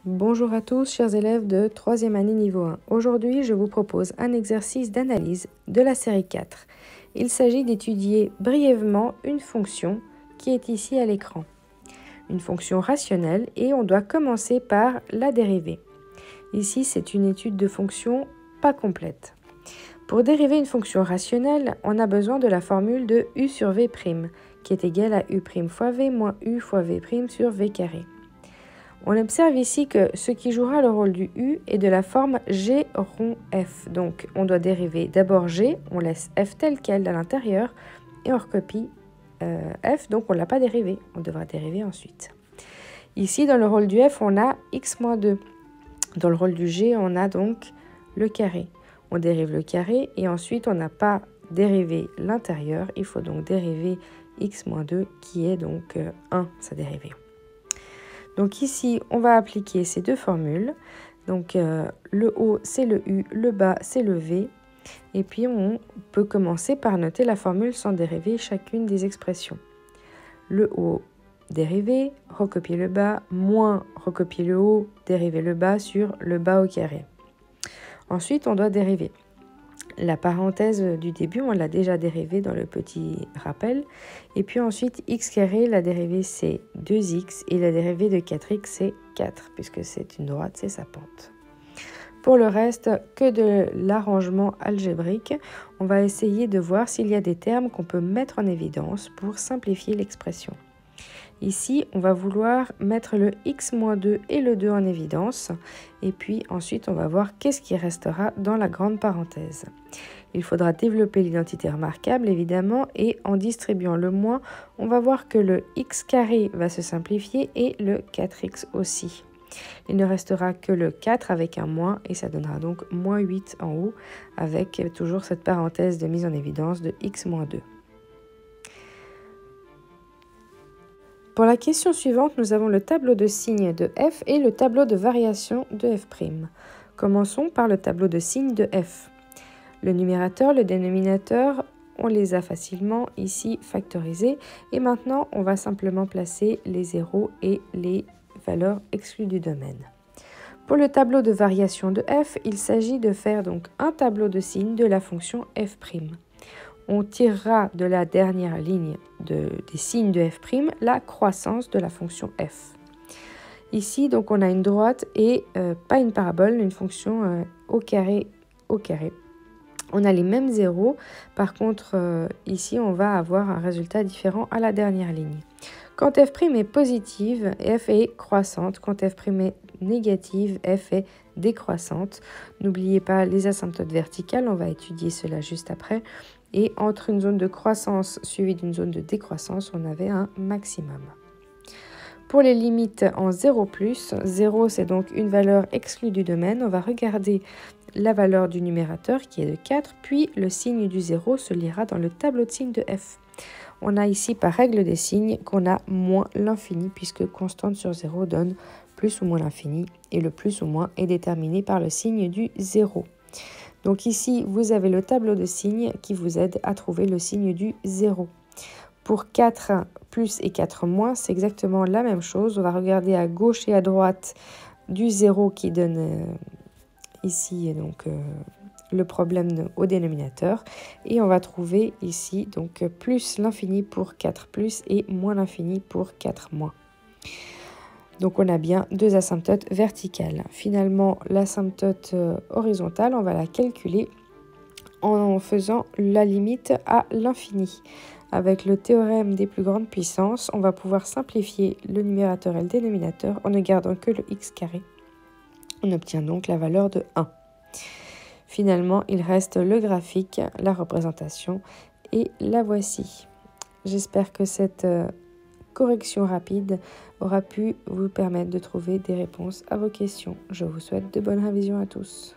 Bonjour à tous, chers élèves de 3e année niveau 1. Aujourd'hui, je vous propose un exercice d'analyse de la série 4. Il s'agit d'étudier brièvement une fonction qui est ici à l'écran. Une fonction rationnelle et on doit commencer par la dériver. Ici, c'est une étude de fonction pas complète. Pour dériver une fonction rationnelle, on a besoin de la formule de u sur v', qui est égale à u' fois v moins u fois v' sur v carré. On observe ici que ce qui jouera le rôle du u est de la forme g rond f. Donc, on doit dériver d'abord g, on laisse f tel quel à l'intérieur et on recopie f, donc on ne l'a pas dérivé. On devra dériver ensuite. Ici, dans le rôle du f, on a x-2. Dans le rôle du g, on a donc le carré. On dérive le carré et ensuite, on n'a pas dérivé l'intérieur. Il faut donc dériver x-2 qui est donc 1, sa dérivée. Donc ici, on va appliquer ces deux formules. Donc le haut, c'est le u, le bas, c'est le v. Et puis, on peut commencer par noter la formule sans dériver chacune des expressions. Le haut, dérivé, recopier le bas, moins recopier le haut, dériver le bas sur le bas au carré. Ensuite, on doit dériver. La parenthèse du début, on l'a déjà dérivée dans le petit rappel. Et puis ensuite, x carré, la dérivée c'est 2x et la dérivée de 4x c'est 4, puisque c'est une droite, c'est sa pente. Pour le reste, que de l'arrangement algébrique, on va essayer de voir s'il y a des termes qu'on peut mettre en évidence pour simplifier l'expression. Ici, on va vouloir mettre le x-2 et le 2 en évidence. Et puis ensuite, on va voir qu'est-ce qui restera dans la grande parenthèse. Il faudra développer l'identité remarquable, évidemment, et en distribuant le moins, on va voir que le x carré va se simplifier et le 4x aussi. Il ne restera que le 4 avec un moins, et ça donnera donc moins 8 en haut, avec toujours cette parenthèse de mise en évidence de x-2. Pour la question suivante, nous avons le tableau de signes de f et le tableau de variation de f'. Commençons par le tableau de signes de f. Le numérateur, le dénominateur, on les a facilement ici factorisés. Et maintenant, on va simplement placer les zéros et les valeurs exclues du domaine. Pour le tableau de variation de f, il s'agit de faire donc un tableau de signes de la fonction f'. On tirera de la dernière ligne des signes de f' la croissance de la fonction f. Ici, donc, on a une droite et pas une parabole, une fonction au carré. On a les mêmes zéros. Par contre, ici, on va avoir un résultat différent à la dernière ligne. Quand f' est positive, f est croissante. Quand f' est négative, f est décroissante. N'oubliez pas les asymptotes verticales, on va étudier cela juste après. Et entre une zone de croissance suivie d'une zone de décroissance, on avait un maximum. Pour les limites en 0+, 0 c'est donc une valeur exclue du domaine. On va regarder la valeur du numérateur qui est de 4, puis le signe du 0 se lira dans le tableau de signes de f. On a ici par règle des signes qu'on a moins l'infini puisque constante sur 0 donne plus ou moins l'infini et le plus ou moins est déterminé par le signe du 0. Donc ici, vous avez le tableau de signes qui vous aide à trouver le signe du 0. Pour 4 plus et 4 moins, c'est exactement la même chose. On va regarder à gauche et à droite du 0 qui donne ici donc, le problème au dénominateur. Et on va trouver ici donc plus l'infini pour 4 plus et moins l'infini pour 4 moins. Donc on a bien deux asymptotes verticales. Finalement, l'asymptote horizontale, on va la calculer en faisant la limite à l'infini. Avec le théorème des plus grandes puissances, on va pouvoir simplifier le numérateur et le dénominateur en ne gardant que le x carré. On obtient donc la valeur de 1. Finalement, il reste le graphique, la représentation et la voici. J'espère que cette correction rapide aura pu vous permettre de trouver des réponses à vos questions. Je vous souhaite de bonnes révisions à tous.